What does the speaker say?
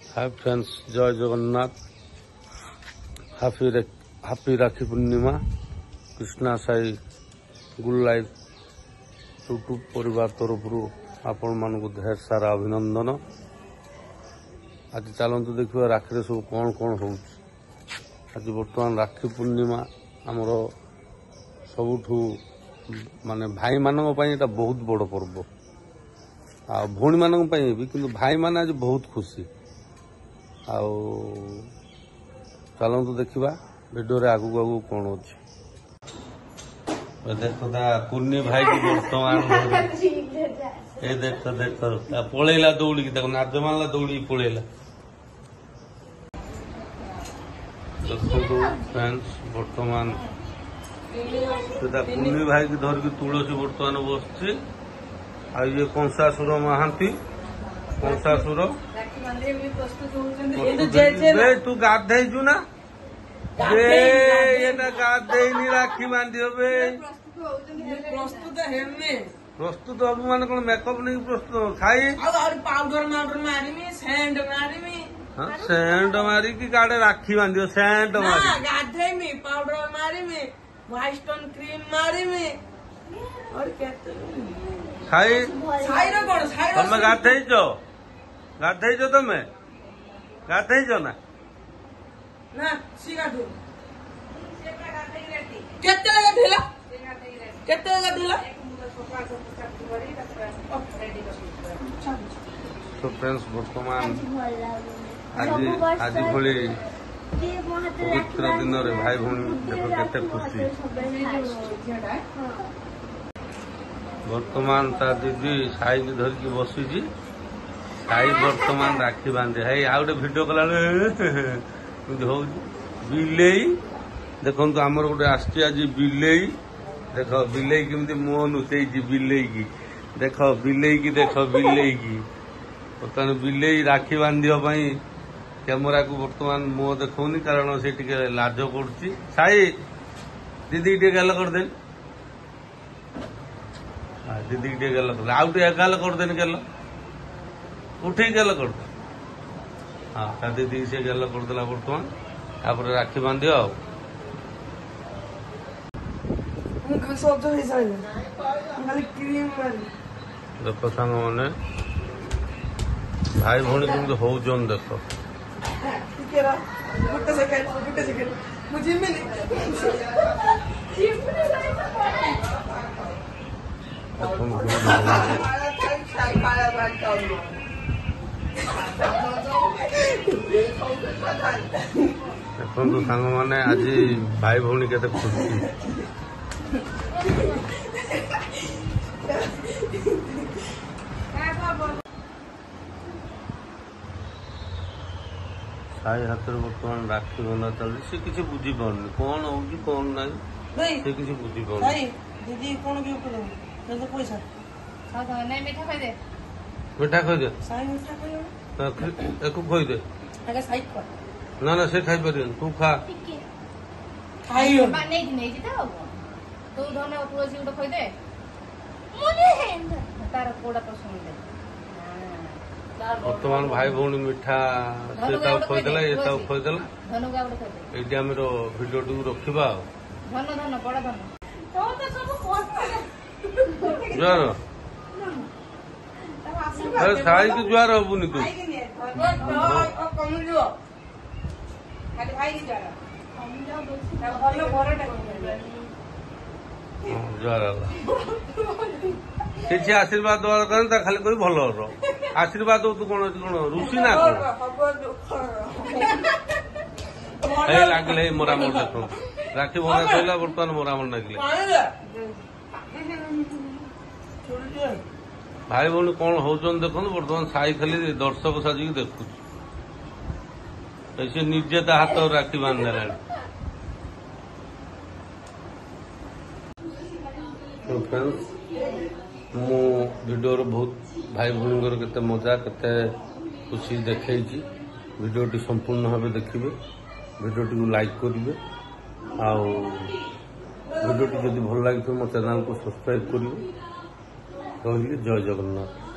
हाय friends, जय Jagannath. Happy Rakhi Purnima. Krishna Sai good life YouTube परिवार तरफ आपण मानक ढेर सारा अभिनंदन। आज चलतु देखिए राखी सब कौन कौन हो। आज बर्तमान राखी पूर्णिमा आमर सबुठू माने भाई मानक पई एटा बहुत बड़ पर्व आ भौणी मानक पई भी, किंतु भाई माने आज बहुत खुशी। आउ चलतु देखा वीडियो रे आगू आगू कौन अच्छे। देख कुन्नी भाई की बर्तमान ए देख पलैला दौड़ी नाच मारला दौड़ी पलैला। देखो फ्रेंड्स बर्तमान कुन्नी भाई की धरिकी तुलसी बर्तमान बस ये कंसासुर महांती कंसासुर तू गाधेजु ना गाधेनी राखी बांधी प्रस्तुत हब मान कौन मेकअप नहीं प्रस्तुत खाई पाउडर मारमी सेंट मारमी सेंट मारी की गाड़े राखी बांधियो सेंट मारी गाधेमी पाउडर मारमी व्हाइट स्टोन क्रीम मारमी और क्या खाई तमें गाधेज तमें गाधेज ना ना सी गाधो केते गाधेला केते गाधेला। तो फ्रेंड्स बर्तमान आज भली पवित्र दिन रे भाई भौणी देखो केते खुशी। बर्तमान ता दीदी साई की धरिकी बसी साई बर्तमान राखी बांधे है आ गोटे भिड कला हो बिलेई देखो आमर गोटे आसची आज बिलेई देख बिलेई केमती मुह नुचई बिलेई की देख बिलेई की देख बिलेई की बर्तमान बिलेई राखी बांधियाई कैमेरा को बर्तमान मुह देखौनी कारण से टिके लाज कर साई दीदी टे गाल करदे दीदी टे गाल कर आउ टे गाल करदेन गाल उठे गाल कर हाँ दीदी से गाल करदेला बर्तमान तापर राखी बांधियो आ देख सांग मैंने भाई भौणी केमती होउछन देख देखु सांग मैंने आज भाई भौणी केते खुशी। साई हाथ बर्तमान राखी बंधा चलती से किसी बुझी पारनी कौन हो कौन ना से किसी बुझी पारनी। दीदी कौन पैसा मीठा खाई दे खोई दे ना ना से खाई पार तू खा बर्तमान भाई भौणी मिठा से खोदेला ये खोदेला ये आम भिडियो टी रखा जुआर अरे साई की जुआर हबुनि तू जुआर किसी आशीर्वाद दवा दरकार खाली कोई भल आशीर्वाद तू कौन रुचि ना कौन लगे मरामर देख राखी बंधा सैला बर्तमान मरामर लगे भाई भौणी कौन होचन देखो बर्तमान साई खाली दर्शक साजिक देखु से निजे ता हाथ राखी बांधे मु वीडियो बहुत भाई भौणी केते मजा केते खुशी देखी वीडियोटी संपूर्ण भाव देखिए वीडियोटी को लाइक करेंगे आउ वीडियोटी जब भल लगे मो चैनल को सब्सक्राइब करेंगे। कहली जय जगन्नाथ।